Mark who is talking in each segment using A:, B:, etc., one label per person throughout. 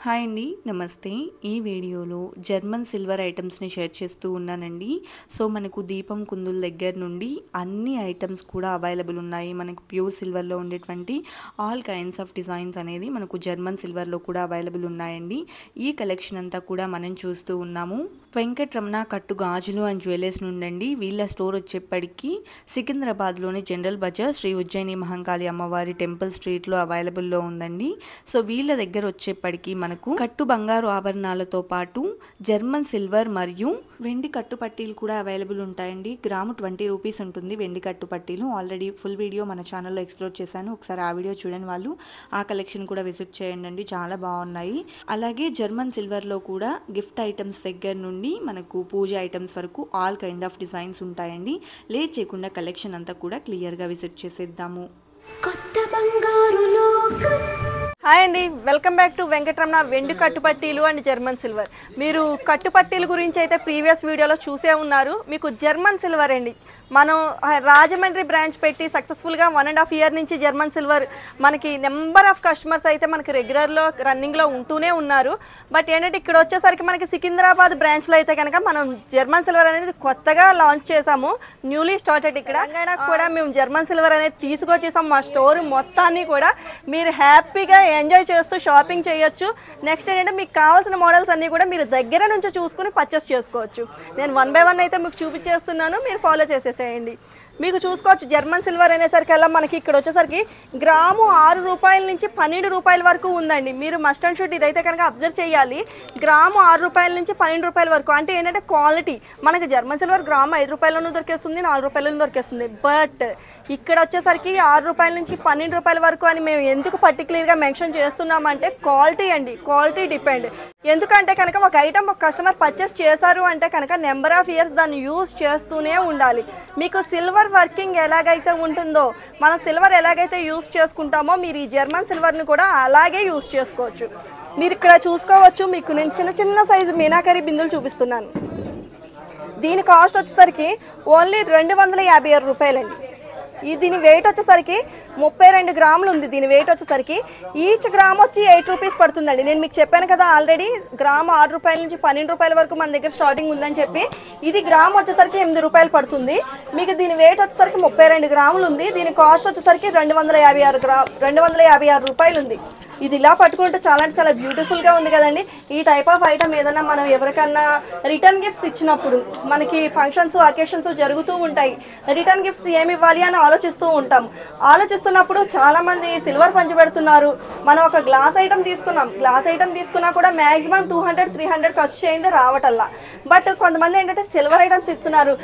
A: Hi అండి, నమస్తే. ఈ వీడియోలో జర్మన్ సిల్వర్ ఐటమ్స్ని షేర్ చేస్తూ ఉన్నానండి. సో మనకు దీపం కుందుల దగ్గర నుండి అన్ని ఐటమ్స్ కూడా అవైలబుల్ ఉన్నాయి. మనకు ప్యూర్ సిల్వర్లో ఉండేటువంటి ఆల్ కైండ్స్ ఆఫ్ డిజైన్స్ అనేది మనకు జర్మన్ సిల్వర్లో కూడా అవైలబుల్ ఉన్నాయండి. ఈ కలెక్షన్ అంతా కూడా మనం చూస్తూ ఉన్నాము. వెంకటరమణ కట్టు గాజులు అండ్ జ్యువెలర్స్ నుండి వీళ్ళ స్టోర్ వచ్చేప్పటికి సికింద్రాబాద్లోని జనరల్ బజార్ శ్రీ ఉజ్జయిని మహంకాళి అమ్మవారి టెంపుల్ స్ట్రీట్లో అవైలబుల్లో ఉందండి. సో వీళ్ళ దగ్గర వచ్చేప్పటికి మనకు కట్టు బంగారు ఆభరణాలతో పాటు జర్మన్ సిల్వర్ మరియు వెండి కట్టుపట్టీలు కూడా అవైలబుల్ ఉంటాయండి. గ్రాము 20 రూపీస్ ఉంటుంది వెండి కట్టుపట్టీలు. ఆల్రెడీ ఫుల్ వీడియో మన ఛానల్లో ఎక్స్ప్లోర్ చేశాను. ఒకసారి ఆ వీడియో చూడని వాళ్ళు ఆ కలెక్షన్ కూడా విజిట్ చేయండి, చాలా బాగున్నాయి. అలాగే జర్మన్ సిల్వర్లో కూడా గిఫ్ట్ ఐటమ్స్ దగ్గర నుండి మనకు పూజ ఐటమ్స్ వరకు ఆల్ కైండ్ ఆఫ్ డిజైన్స్ ఉంటాయండి. లేట్ చేయకుండా కలెక్షన్ అంతా కూడా క్లియర్గా విజిట్ చేసేద్దాము.
B: కొత్త బంగారు లోకం.
C: హాయ్ అండి, వెల్కమ్ బ్యాక్ టు వెంకటరమణ వెండి కట్టుపట్టీలు అండ్ జర్మన్ సిల్వర్. మీరు కట్టుపట్టీల గురించి అయితే ప్రీవియస్ వీడియోలో చూసే ఉన్నారు. మీకు జర్మన్ సిల్వర్ అండి, మనం రాజమండ్రి బ్రాంచ్ పెట్టి సక్సెస్ఫుల్గా 1.5 ఇయర్ నుంచి జర్మన్ సిల్వర్ మనకి నెంబర్ ఆఫ్ కస్టమర్స్ అయితే మనకి రెగ్యులర్లో రన్నింగ్లో ఉంటూనే ఉన్నారు. బట్ ఏంటంటే ఇక్కడ వచ్చేసరికి మనకి సికింద్రాబాద్ బ్రాంచ్లో అయితే కనుక మనం జర్మన్ సిల్వర్ అనేది కొత్తగా లాంచ్ చేసాము, న్యూలీ స్టార్టెడ్. ఇక్కడ కూడా మేము జర్మన్ సిల్వర్ అనేది తీసుకొచ్చేసాం. మా స్టోర్ మొత్తాన్ని కూడా మీరు హ్యాపీగా ఎంజాయ్ చేస్తూ షాపింగ్ చేయొచ్చు. నెక్స్ట్ ఏంటంటే మీకు కావాల్సిన మోడల్స్ అన్నీ కూడా మీరు దగ్గర నుంచి చూసుకుని పర్చేస్ చేసుకోవచ్చు. నేను 1 by 1 అయితే మీకు చూపించేస్తున్నాను, మీరు ఫాలో చేసేసేయండి. మీకు చూసుకోవచ్చు జర్మన్ సిల్వర్ అనేసరికి అలా మనకి ఇక్కడ వచ్చేసరికి గ్రాము 6 రూపాయల నుంచి 12 రూపాయల వరకు ఉందండి. మీరు మస్ట్ అండ్ షుడ్ ఇదైతే కనుక అబ్జర్వ్ చేయాలి. గ్రాము 6 రూపాయల నుంచి 12 రూపాయల వరకు అంటే ఏంటంటే క్వాలిటీ. మనకి జర్మన్ సిల్వర్ గ్రాము 5 రూపాయలను దొరికేస్తుంది, 4 రూపాయలను దొరికేస్తుంది. బట్ ఇక్కడ వచ్చేసరికి 6 రూపాయల నుంచి 12 రూపాయల వరకు అని మేము ఎందుకు పర్టికులర్గా మెన్షన్ చేస్తున్నామంటే క్వాలిటీ అండి, క్వాలిటీ డిపెండ్. ఎందుకంటే కనుక ఒక ఐటమ్ ఒక కస్టమర్ పర్చేస్ చేశారు అంటే కనుక నెంబర్ ఆఫ్ ఇయర్స్ దాన్ని యూజ్ చేస్తూనే ఉండాలి. మీకు సిల్వర్ వర్కింగ్ ఎలాగైతే ఉంటుందో, మనం సిల్వర్ ఎలాగైతే యూజ్ చేసుకుంటామో మీరు ఈ జర్మన్ సిల్వర్ని కూడా అలాగే యూజ్ చేసుకోవచ్చు. మీరు ఇక్కడ చూసుకోవచ్చు, మీకు నేను చిన్న చిన్న సైజు మీనాకరీ బిందులు చూపిస్తున్నాను. దీని కాస్ట్ వచ్చేసరికి ఓన్లీ 257 రూపాయలండి. దీని వెయిట్ వచ్చేసరికి 32 గ్రాములు ఉంది. దీని వెయిట్ వచ్చేసరికి ఈచ్ గ్రామ్ వచ్చి 8 రూపీస్ పడుతుందండి. నేను మీకు చెప్పాను కదా ఆల్రెడీ గ్రామ్ 6 రూపాయల నుంచి 12 రూపాయల వరకు మన దగ్గర స్టార్టింగ్ ఉందని చెప్పి. ఇది గ్రామ్ వచ్చేసరికి 8 రూపాయలు పడుతుంది. మీకు దీని వెయిట్ వచ్చేసరికి 32 గ్రాములు ఉంది. దీని కాస్ట్ వచ్చేసరికి 256 రూపాయలు ఉంది. ఇది ఇలా పట్టుకుంటే చాలా అంటే చాలా బ్యూటిఫుల్గా ఉంది కదండి. ఈ టైప్ ఆఫ్ ఐటమ్ ఏదైనా మనం ఎవరికన్నా రిటర్న్ గిఫ్ట్స్ ఇచ్చినప్పుడు మనకి ఫంక్షన్స్ అకేషన్స్ జరుగుతూ ఉంటాయి. రిటర్న్ గిఫ్ట్స్ ఏమి ఇవ్వాలి అని ఆలోచిస్తూ ఉంటాం. ఆలోచిస్తున్నప్పుడు చాలామంది సిల్వర్ పంచి పెడుతున్నారు. మనం ఒక గ్లాస్ ఐటమ్ తీసుకున్నాం, గ్లాస్ ఐటమ్ తీసుకున్నా కూడా మ్యాక్సిమం 200-300 ఖర్చు చేయింది రావటల్లా. బట్ కొంతమంది ఏంటంటే సిల్వర్ ఐటమ్స్ ఇస్తున్నారు,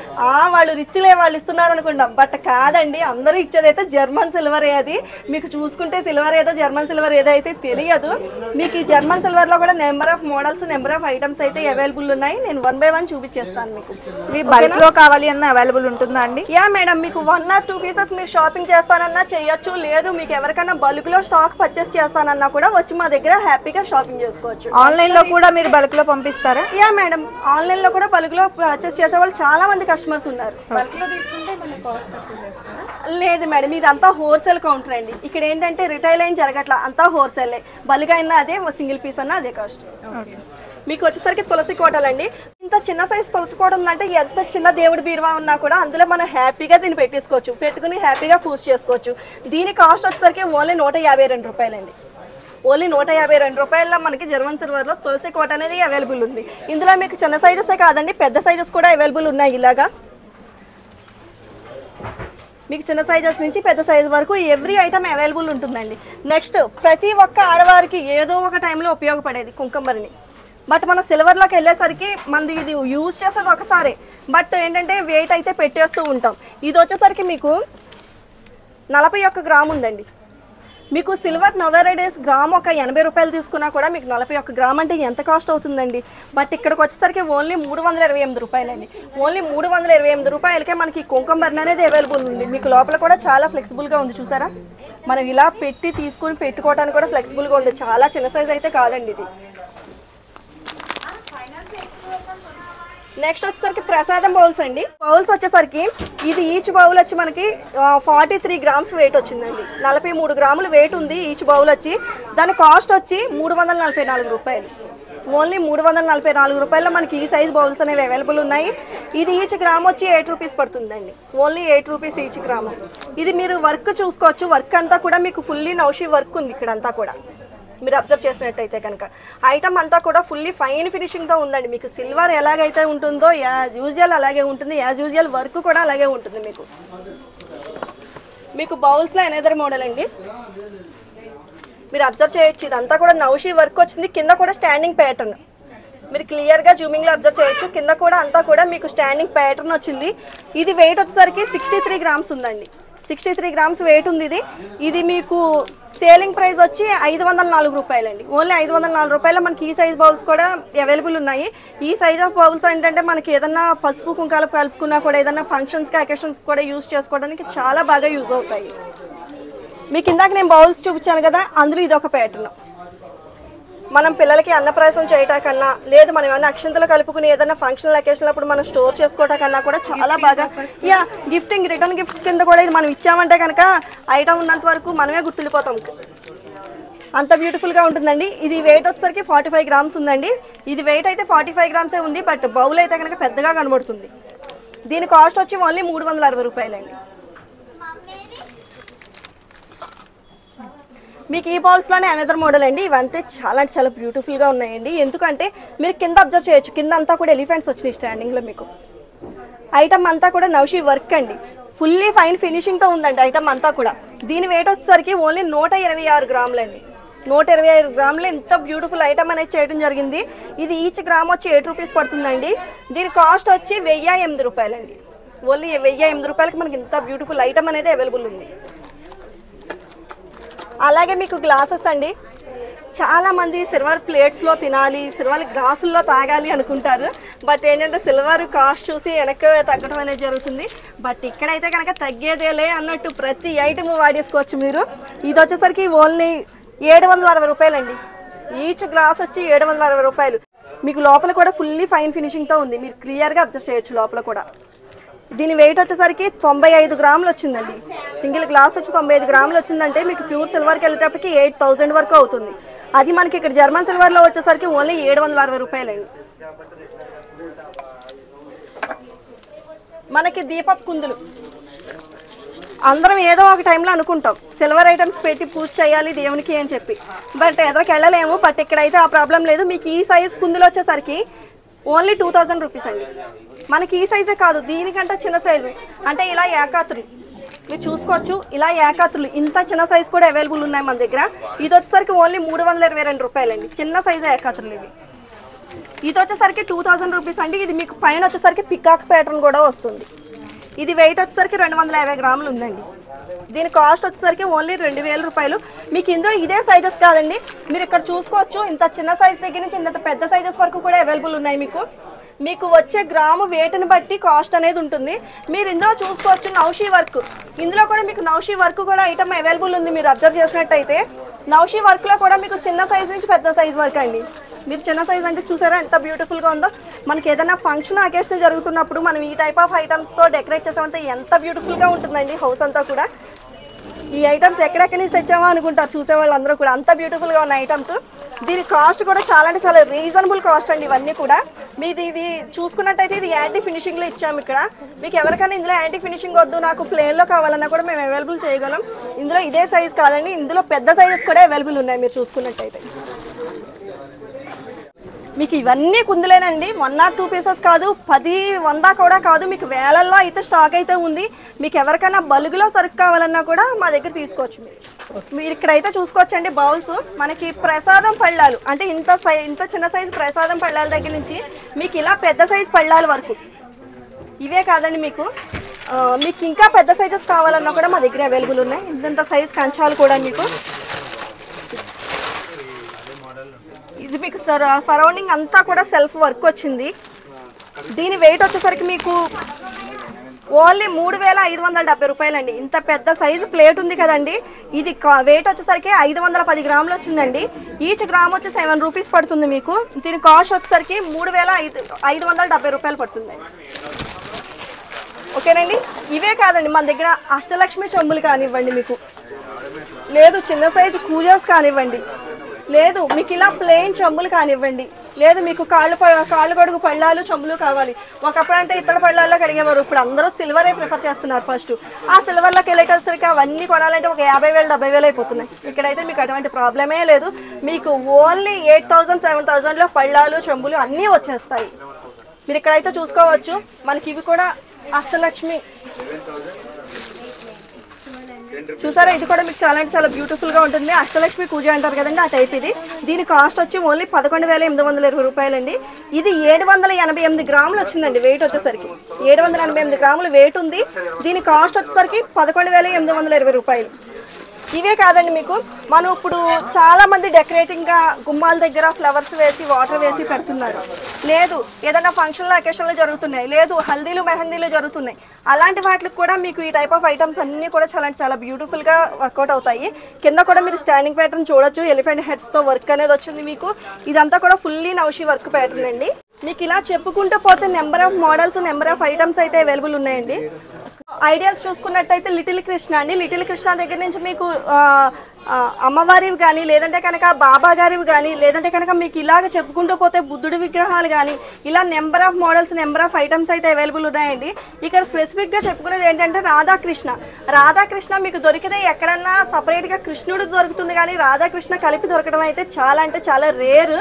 C: వాళ్ళు రిచ్లే వాళ్ళు ఇస్తున్నారు అనుకుంటాం. బట్ కాదండి, అందరూ ఇచ్చేదైతే జర్మన్ సిల్వరే. అది మీకు చూసుకుంటే సిల్వర్ ఏదో జర్మన్ సిల్వర్ ఏదో అయితే తెలియదు. మీకు ఈ జర్మన్ సిల్వర్ లో కూడా number of models, number of items అయితే అవైలబుల్ ఉన్నాయి. నేను 1 by 1 చూపించేస్తాను మీకు.
A: బల్క్ లో కావాలి అన్న అవైలబుల్ ఉంటుందా అండి?
C: యా మేడం, మీకు 1 or 2 పీసెస్ మీరు షాపింగ్ చేస్తానన్నా చేయొచ్చు. లేదు మీకు ఎవరికైనా బల్క్ లో స్టాక్ పర్చేస్ చేస్తానన్నా కూడా వచ్చి మా దగ్గర హ్యాపీగా షాపింగ్ చేసుకోవచ్చు.
A: ఆన్లైన్ లో కూడా మీరు బల్క్ లో పంపిస్తారా?
C: యా మేడం, ఆన్లైన్ లో కూడా బల్క్ లో పర్చేస్ చేసే వాళ్ళు చాలా మంది కస్టమర్స్ ఉన్నారు. బల్క్ లో తీసుకుంటే మనకి కాస్ట్ తక్కువ చేస్తారా? లేదు మేడం, ఇదంతా హోల్సేల్ కౌంటర్ అండి. ఇక్కడ ఏంటంటే రిటైల్ ఏం జరగట్లా, అంతా హోల్సేల్. బల్క్ అయినా అదే, సింగిల్ పీస్ అన్నా అదే కాస్ట్. మీకు వచ్చేసరికి తులసి కోటలు అండి. ఇంత చిన్న సైజ్ తులసి కోట ఉందంటే ఎంత చిన్న దేవుడి బీరువా ఉన్నా కూడా అందులో మనం హ్యాపీగా దీన్ని పెట్టేసుకోవచ్చు, పెట్టుకుని హ్యాపీగా పూజ చేసుకోవచ్చు. దీని కాస్ట్ వచ్చేసరికి ఓన్లీ 152 రూపాయలండి. ఓన్లీ 152 రూపాయల్లో మనకి జర్మన్ సిల్వర్లో తులసి కోట అనేది అవైలబుల్ ఉంది. ఇందులో మీకు చిన్న సైజెసే కాదండి, పెద్ద సైజెస్ కూడా అవైలబుల్ ఉన్నాయి. ఇలాగా మీకు చిన్న సైజెస్ నుంచి పెద్ద సైజు వరకు ఎవ్రీ ఐటమ్ అవైలబుల్ ఉంటుందండి. నెక్స్ట్ ప్రతి ఒక్క ఆడవారికి ఏదో ఒక టైంలో ఉపయోగపడేది కుంకుమరిని. బట్ మన సిల్వర్లోకి వెళ్ళేసరికి మనది ఇది యూజ్ చేసేది ఒకసారి, బట్ ఏంటంటే వెయిట్ అయితే పెట్టేస్తూ ఉంటాం. ఇది వచ్చేసరికి మీకు 41 గ్రామ్ ఉందండి. మీకు సిల్వర్ నవరేడేస్ గ్రామ్ ఒక 80 రూపాయలు తీసుకున్నా కూడా మీకు 41 గ్రామ్ అంటే ఎంత కాస్ట్ అవుతుందండి. బట్ ఇక్కడికి వచ్చేసరికి ఓన్లీ 328 రూపాయలండి. ఓన్లీ 328 రూపాయలకే మనకి కుంకుమర్ని అనేది అవైలబుల్ ఉంది. మీకు లోపల కూడా చాలా ఫ్లెక్సిబుల్గా ఉంది, చూసారా? మనం ఇలా పెట్టి తీసుకుని పెట్టుకోవడానికి కూడా ఫ్లెక్సిబుల్గా ఉంది. చాలా చిన్న సైజ్ అయితే కాదండి ఇది. నెక్స్ట్ వచ్చేసరికి ప్రసాదం బౌల్స్ అండి. బౌల్స్ వచ్చేసరికి ఇది ఈచ్ బౌల్ వచ్చి మనకి 43 గ్రామ్స్ వెయిట్ వచ్చిందండి. 43 గ్రాములు వెయిట్ ఉంది ఈచ్ బౌల్ వచ్చి. దాని కాస్ట్ వచ్చి 344 రూపాయలు. ఓన్లీ 344 రూపాయల్లో మనకి ఈ సైజ్ బౌల్స్ అనేవి అవైలబుల్ ఉన్నాయి. ఇది ఈచ్ గ్రామ్ వచ్చి 8 రూపీస్ పడుతుందండి. Only 8 rupees each gram. ఇది మీరు వర్క్ చూసుకోవచ్చు. వర్క్ అంతా కూడా మీకు ఫుల్లీ నౌషీ వర్క్ ఉంది ఇక్కడంతా కూడా. మీరు అబ్జర్వ్ చేసినట్టయితే కనుక ఐటమ్ అంతా కూడా ఫుల్లీ ఫైన్ ఫినిషింగ్తో ఉందండి. మీకు సిల్వర్ ఎలాగైతే ఉంటుందో యాజ్ యూజువల్ అలాగే ఉంటుంది. యాజ్ యూజువల్ వర్క్ కూడా అలాగే ఉంటుంది. మీకు బౌల్స్లో ఎనదర్ మోడల్ అండి. మీరు అబ్జర్వ్ చేయొచ్చు. ఇదంతా కూడా నౌషీ వర్క్ వచ్చింది. కింద కూడా స్టాండింగ్ ప్యాటర్న్ మీరు క్లియర్గా జూమింగ్లో అబ్జర్వ్ చేయొచ్చు. కింద కూడా అంతా కూడా మీకు స్టాండింగ్ ప్యాటర్న్ వచ్చింది. ఇది వెయిట్ వచ్చేసరికి 63 గ్రామ్స్ ఉందండి. 63 గ్రామ్స్ వెయిట్ ఉంది. ఇది మీకు సేలింగ్ ప్రైస్ వచ్చి 504 రూపాయలండి. ఓన్లీ 504 రూపాయలు మనకి ఈ సైజ్ బౌల్స్ కూడా అవైలబుల్ ఉన్నాయి. ఈ సైజ్ ఆఫ్ బౌల్స్ ఏంటంటే మనకి ఏదన్నా పసుపు కుంకాలు కలుపుకున్నా కూడా ఏదన్నా ఫంక్షన్స్కి అకేషన్స్ కూడా యూజ్ చేసుకోవడానికి చాలా బాగా యూజ్ అవుతాయి. మీకు ఇందాక నేను బౌల్స్ చూపించాను కదా, అందులో ఇది ఒక ప్యాటర్న్. మనం పిల్లలకి అన్నప్రాసం చేయటాకన్నా లేదు మనం ఏమైనా అక్షంతలు కలుపుకుని ఏదైనా ఫంక్షనల్ అకేషన్ అప్పుడు మనం స్టోర్ చేసుకోవటాకన్నా కూడా చాలా బాగా గిఫ్టింగ్ రిటర్న్ గిఫ్ట్స్ కింద కూడా ఇది మనం ఇచ్చామంటే కనుక ఐటమ్ ఉన్నంత వరకు మనమే గుర్తుండిపోతాం. అంత బ్యూటిఫుల్గా ఉంటుందండి. ఇది వెయిట్ వచ్చేసరికి 45 గ్రామ్స్ ఉందండి. ఇది వెయిట్ అయితే 45 గ్రామ్సే ఉంది. బట్ బౌల్ అయితే కనుక పెద్దగా కనబడుతుంది. దీని కాస్ట్ వచ్చి ఓన్లీ 360 రూపాయలండి. మీకు ఈ బౌల్స్లోనే అనదర్ మోడల్ అండి. ఇవంతే చాలా అంటే చాలా బ్యూటిఫుల్గా ఉన్నాయండి. ఎందుకంటే మీరు కింద అబ్జర్వ్ చేయొచ్చు. కింద అంతా కూడా ఎలిఫెంట్స్ వచ్చినాయి స్టాండింగ్లో. మీకు ఐటమ్ అంతా కూడా నౌషీ వర్క్ అండి. ఫుల్లీ ఫైన్ ఫినిషింగ్తో ఉందండి ఐటమ్ అంతా కూడా. దీని వెయిట్ వచ్చేసరికి ఓన్లీ 126 గ్రాములండి. 125 గ్రాములు ఇంత బ్యూటిఫుల్ ఐటమ్ అనేది చేయడం జరిగింది. ఇది ఈచ్ గ్రామ్ వచ్చి 8 రూపీస్ పడుతుందండి. దీని కాస్ట్ వచ్చి 1008 రూపాయలండి. ఓన్లీ 1008 రూపాయలకి మనకి ఇంత బ్యూటిఫుల్ ఐటమ్ అనేది అవైలబుల్ ఉంది. అలాగే మీకు గ్లాసెస్ అండి. చాలామంది సిల్వర్ ప్లేట్స్లో తినాలి, సిల్వర్ గ్లాసుల్లో తాగాలి అనుకుంటారు. బట్ ఏంటంటే సిల్వర్ కాస్ట్ చూసి వెనక్కి తగ్గడం అనేది జరుగుతుంది. బట్ ఇక్కడైతే కనుక తగ్గేదేలే అన్నట్టు ప్రతి ఐటమ్ వాడేసుకోవచ్చు మీరు. ఇది వచ్చేసరికి ఓన్లీ 760 రూపాయలండి. ఈచ్ గ్లాస్ వచ్చి 760 రూపాయలు. మీకు లోపల కూడా ఫుల్లీ ఫైన్ ఫినిషింగ్తో ఉంది. మీరు క్లియర్గా అబ్జర్వ్ చేయొచ్చు లోపల కూడా. దీని వెయిట్ వచ్చేసరికి 95 గ్రాములు వచ్చిందండి. సింగిల్ గ్లాస్ వచ్చి 95 గ్రాములు వచ్చిందంటే మీకు ప్యూర్ సిల్వర్కి వెళ్ళేటప్పటికి 8000 వరకు అవుతుంది. అది మనకి ఇక్కడ జర్మన్ సిల్వర్లో వచ్చేసరికి ఓన్లీ 760 రూపాయలండి. మనకి దీపపు కుందులు అందరం ఏదో ఒక టైంలో అనుకుంటాం సిల్వర్ ఐటమ్స్ పెట్టి పూజ చేయాలి దేవునికి అని చెప్పి. బట్ ఎదరికి వెళ్ళలేము. బట్ ఇక్కడైతే ఆ ప్రాబ్లం లేదు. మీకు ఈ సైజ్ కుందులు వచ్చేసరికి ఓన్లీ 2000 రూపీస్ అండి. మనకి ఈ సైజే కాదు, దీనికంటే చిన్న సైజు అంటే ఇలా ఏకాత్రులు మీరు చూసుకోవచ్చు. ఇలా ఏకాత్రులు ఇంత చిన్న సైజు కూడా అవైలబుల్ ఉన్నాయి మన దగ్గర. ఇది వచ్చేసరికి ఓన్లీ 322 రూపాయలండి. చిన్న సైజు ఏకాత్రులు ఇవి. ఇది వచ్చేసరికి 2000 రూపీస్ అండి. ఇది మీకు పైన వచ్చేసరికి పికాక్ ప్యాటర్న్ కూడా వస్తుంది. ఇది వెయిట్ వచ్చేసరికి 250 గ్రాములు ఉందండి. దీని కాస్ట్ వచ్చేసరికి ఓన్లీ 2000 రూపాయలు. మీకు ఇందులో ఇదే సైజెస్ కాదండి, మీరు ఇక్కడ చూసుకోవచ్చు. ఇంత చిన్న సైజ్ దగ్గర నుంచి ఇంత పెద్ద సైజెస్ వరకు కూడా అవైలబుల్ ఉన్నాయి. మీకు వచ్చే గ్రాము వెయిట్ని బట్టి కాస్ట్ అనేది ఉంటుంది. మీరు ఇందులో చూసుకోవచ్చు నౌషీ వర్క్. ఇందులో కూడా మీకు నౌషీ వర్క్ కూడా ఐటమ్ అవైలబుల్ ఉంది. మీరు అబ్జర్వ్ చేసినట్టయితే నౌషీ వర్క్లో కూడా మీకు చిన్న సైజ్ నుంచి పెద్ద సైజ్ వరకు అండి. మీరు చిన్న సైజ్ అంటే చూసారా ఎంత బ్యూటిఫుల్గా ఉందో. మనకి ఏదైనా ఫంక్షన్ అకేషన్ జరుగుతున్నప్పుడు మనం ఈ టైప్ ఆఫ్ ఐటమ్స్తో డెకరేట్ చేసామంటే ఎంత బ్యూటిఫుల్గా ఉంటుందండి హౌస్ అంతా కూడా. ఈ ఐటమ్స్ ఎక్కడెక్కడి నుంచి తెచ్చామో అనుకుంటారు చూసే వాళ్ళందరూ కూడా. అంత బ్యూటిఫుల్గా ఉన్న ఐటమ్స్. దీని కాస్ట్ కూడా చాలా అంటే చాలా రీజనబుల్ కాస్ట్ అండి. ఇవన్నీ కూడా మీది ఇది చూసుకున్నట్టయితే ఇది యాంటీ ఫినిషింగ్లో ఇచ్చాము ఇక్కడ. మీకు ఎవరికైనా ఇందులో యాంటీ ఫినిషింగ్ వద్దు నాకు ప్లేన్లో కావాలన్నా కూడా మేము అవైలబుల్ చేయగలం. ఇందులో ఇదే సైజ్ కాదండి, ఇందులో పెద్ద సైజెస్ కూడా అవైలబుల్ ఉన్నాయి. మీరు చూసుకున్నట్టయితే మీకు ఇవన్నీ కుందులేనండి. 1 or 2 పీసెస్ కాదు, 10, 100 కూడా కాదు. మీకు వేలల్లో అయితే స్టాక్ అయితే ఉంది. మీకు ఎవరికైనా బల్గులో సరుకు కావాలన్నా కూడా మా దగ్గర తీసుకోవచ్చు. మీరు ఇక్కడైతే చూసుకోవచ్చండి బౌల్స్. మనకి ప్రసాదం పళ్ళాలు అంటే ఇంత చిన్న సైజు ప్రసాదం పళ్ళాల దగ్గర నుంచి మీకు ఇలా పెద్ద సైజు పళ్ళాల వరకు ఇవే కాదండి. మీకు ఇంకా పెద్ద సైజెస్ కావాలన్నా కూడా మా దగ్గర అవైలబుల్ ఉన్నాయి. ఇంత సైజు కంచాలు కూడా మీకు. ఇది మీకు సరౌండింగ్ అంతా కూడా సెల్ఫ్ వర్క్ వచ్చింది. దీని వెయిట్ వచ్చేసరికి మీకు ఓన్లీ 3,570 రూపాయలండి. ఇంత పెద్ద సైజు ప్లేట్ ఉంది కదండి, ఇది వెయిట్ వచ్చేసరికి 510 గ్రాములు వచ్చిందండి. ఈచ్ గ్రామ్ వచ్చి 7 రూపీస్ పడుతుంది మీకు. దీని కాస్ట్ వచ్చేసరికి 3,570 రూపాయలు పడుతుంది. ఓకేనండి. ఇవే కాదండి, మన దగ్గర అష్టలక్ష్మి చెంబులు కానివ్వండి, మీకు లేదు చిన్న సైజు కూజాస్ కానివ్వండి, లేదు మీకు ఇలా ప్లెయిన్ చెంబులు కానివ్వండి, లేదు మీకు కాళ్ళు గొడుగు పళ్ళాలు చెంబులు కావాలి. ఒకప్పుడు అంటే ఇతర పళ్ళాల్లో కడిగేవారు, ఇప్పుడు అందరూ సిల్వరే ప్రిఫర్ చేస్తున్నారు. ఫస్ట్ ఆ సిల్వర్లోకి వెళ్ళేటసరికి అవన్నీ కొనాలంటే ఒక 50,000 70,000 అయిపోతున్నాయి. ఇక్కడైతే మీకు అటువంటి ప్రాబ్లమే లేదు. మీకు ఓన్లీ 8,000 7,000లో పళ్ళాలు చెంబులు అన్నీ వచ్చేస్తాయి. మీరు ఇక్కడైతే చూసుకోవచ్చు. మనకి ఇవి కూడా అష్టలక్ష్మి చూసారా, ఇది కూడా మీకు చాలా అంటే చాలా బ్యూటిఫుల్ గా ఉంటుంది. అష్టలక్ష్మి పూజ అంటారు కదండి, ఆ టైప్ ఇది. దీని కాస్ట్ వచ్చి ఓన్లీ 11,820 రూపాయలండి. ఇది 788 గ్రాములు వచ్చిందండి వెయిట్ వచ్చేసరికి. 788 గ్రాములు వెయిట్ ఉంది. దీని కాస్ట్ వచ్చేసరికి 11,820 రూపాయలు. ఇవే కాదండి, మీకు మనం ఇప్పుడు చాలా మంది డెకరేటింగ్గా గుమ్మాల దగ్గర ఫ్లవర్స్ వేసి వాటర్ వేసి పెడుతున్నారు. లేదు ఏదైనా ఫంక్షన్లో అకేషన్లో జరుగుతున్నాయి, లేదు హల్దీలు మెహందీలు జరుగుతున్నాయి. అలాంటి వాటికి కూడా మీకు ఈ టైప్ ఆఫ్ ఐటమ్స్ అన్నీ కూడా చాలా బ్యూటిఫుల్గా వర్కౌట్ అవుతాయి. కింద కూడా మీరు స్టాండింగ్ ప్యాటర్న్ చూడొచ్చు. ఎలిఫెంట్ హెడ్స్తో వర్క్ అనేది వచ్చింది మీకు. ఇదంతా కూడా ఫుల్లీ నౌషీ వర్క్ ప్యాటర్న్ అండి. మీకు ఇలా చెప్పుకుంటూ పోతే number of models, number of items అయితే అవైలబుల్ ఉన్నాయండి. ఐడియాస్ చూసుకున్నట్టయితే లిటిల్ కృష్ణ అండి. లిటిల్ కృష్ణ దగ్గర నుంచి మీకు అమ్మవారివి కానీ, లేదంటే కనుక బాబా గారివి కానీ, లేదంటే కనుక మీకు ఇలాగ చెప్పుకుంటూ పోతే బుద్ధుడి విగ్రహాలు కానీ, ఇలా number of models, number of items అయితే అవైలబుల్ ఉన్నాయండి. ఇక్కడ స్పెసిఫిక్గా చెప్పుకునేది ఏంటంటే రాధాకృష్ణ మీకు దొరికితే ఎక్కడన్నా సపరేట్గా కృష్ణుడు దొరుకుతుంది, కానీ రాధాకృష్ణ కలిపి దొరకడం అయితే చాలా అంటే చాలా రేర్.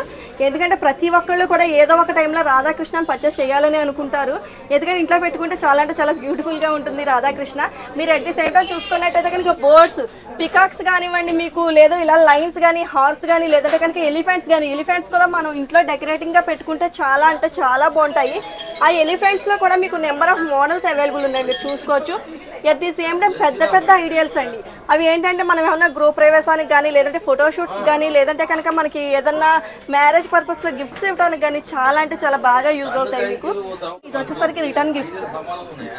C: ఎందుకంటే ప్రతి ఒక్కళ్ళు కూడా ఏదో ఒక టైంలో రాధాకృష్ణని పర్చేస్ చేయాలని అనుకుంటారు. ఎందుకంటే ఇంట్లో పెట్టుకుంటే చాలా అంటే చాలా బ్యూటిఫుల్గా ఉంటుంది రాధాకృష్ణ. మీరు అట్ ది సేమ్ టైం చూసుకున్నట్టయితే కనుక బర్డ్స్, పికాక్స్ కానివ్వండి మీకు, లేదు ఇలా లైన్స్ కానీ, హార్స్ కానీ, లేదంటే కనుక ఎలిఫెంట్స్ కానీ. ఎలిఫెంట్స్ కూడా మనం ఇంట్లో డెకరేటింగ్గా పెట్టుకుంటే చాలా అంటే చాలా బాగుంటాయి. ఆ ఎలిఫెంట్స్లో కూడా మీకు నెంబర్ ఆఫ్ మోడల్స్ అవైలబుల్ ఉన్నాయి, మీరు చూసుకోవచ్చు. ఎట్ ది సేమ్ టైం పెద్ద ఐడియల్స్ అండి. అవి ఏంటంటే మనం ఏమన్నా గృహ ప్రవేశానికి కానీ, లేదంటే ఫోటోషూట్స్ కానీ, లేదంటే కనుక మనకి ఏదన్నా మ్యారేజ్ పర్పస్లో గిఫ్ట్స్ ఇవ్వడానికి కానీ చాలా అంటే చాలా బాగా యూజ్ అవుతాయి మీకు. ఇది వచ్చేసరికి రిటర్న్ గిఫ్ట్స్.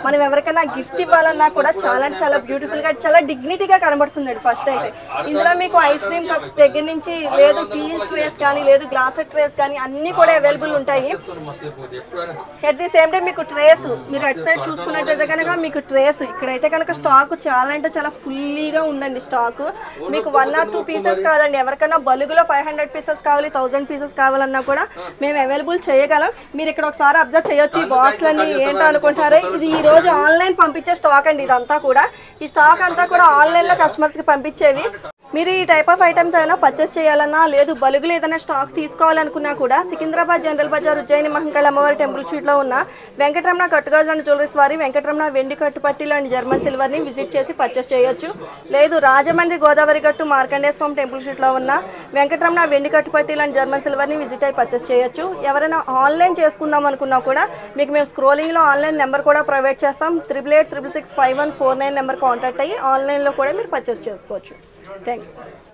C: మనం ఎవరికైనా గిఫ్ట్ ఇవ్వాలన్నా కూడా చాలా అంటే చాలా బ్యూటిఫుల్గా, చాలా డిగ్నిటీగా కనబడుతుంది ఫస్ట్ అయితే. ఇందులో మీకు ఐస్ క్రీమ్ కప్స్ దగ్గర నుంచి, లేదు టీ ట్రేస్ కానీ, లేదు గ్లాస్ ట్రేస్ కానీ అన్నీ కూడా అవైలబుల్ ఉంటాయి. ఎట్ ది సేమ్ టైం మీకు ట్రేస్, మీరు అటు సైడ్ చూసుకున్నట్టయితే కనుక మీకు ట్రేస్ ఇక్కడైతే కనుక స్టాక్ చాలా అంటే చాలా ఫుల్లీగా ఉందండి స్టాక్. మీకు 1 or 2 పీసెస్ కాదండి, ఎవరికైనా బలుగులో 500 పీసెస్ కావాలి, 1000 పీసెస్ కావాలన్నా కూడా మేము అవైలబుల్ చేయగలం. మీరు ఇక్కడ ఒకసారి అబ్జర్వ్ చేయొచ్చు. ఈ బాక్స్లన్నీ ఏంటో అనుకుంటారు, ఇది ఈ రోజు ఆన్లైన్ పంపించే స్టాక్ అండి. ఇదంతా కూడా ఈ స్టాక్ అంతా కూడా ఆన్లైన్లో కస్టమర్స్కి పంపించేవి. మీరు ఈ టైప్ ఆఫ్ ఐటమ్స్ ఏమైనా పర్చేస్ చేయాలన్నా, లేదు బలుగులు ఏదైనా స్టాక్ తీసుకోవాలనుకున్నా కూడా సికింద్రాబాద్ జనరల్ బజార్ ఉజ్జయిని మహంకాళి అమ్మవారి టెంపుల్ స్ట్రీట్లో ఉన్న వెంకటరమణ కట్టుగాజు అండ్ జ్యువెలరీస్ వారి వెంకటరమణ వెండి కట్టుపట్టీలు అండ్ జర్మన్ సిల్వర్ని విజిట్ చేసి పర్చేస్ చేయొచ్చు. లేదు రాజమండ్రి గోదావరి గట్టు మార్కండేయ స్వామి టెంపుల్ స్ట్రీట్లో ఉన్న వెంకటరమణ వెండి కట్టుపట్టీలు అండ్ జర్మన్ సిల్వర్ని విజిట్ అయ్యి పర్చేస్ చేయొచ్చు. ఎవరైనా ఆన్లైన్ చేసుకుందాం అనుకున్నా కూడా మీకు మేము స్క్రోలింగ్లో ఆన్లైన్ నెంబర్ కూడా ప్రొవైడ్ చేస్తాం. 88866514 నెంబర్ కాంటాక్ట్ అయ్యి ఆన్లైన్లో కూడా మీరు పర్చేస్ చేసుకోవచ్చు. Thank you.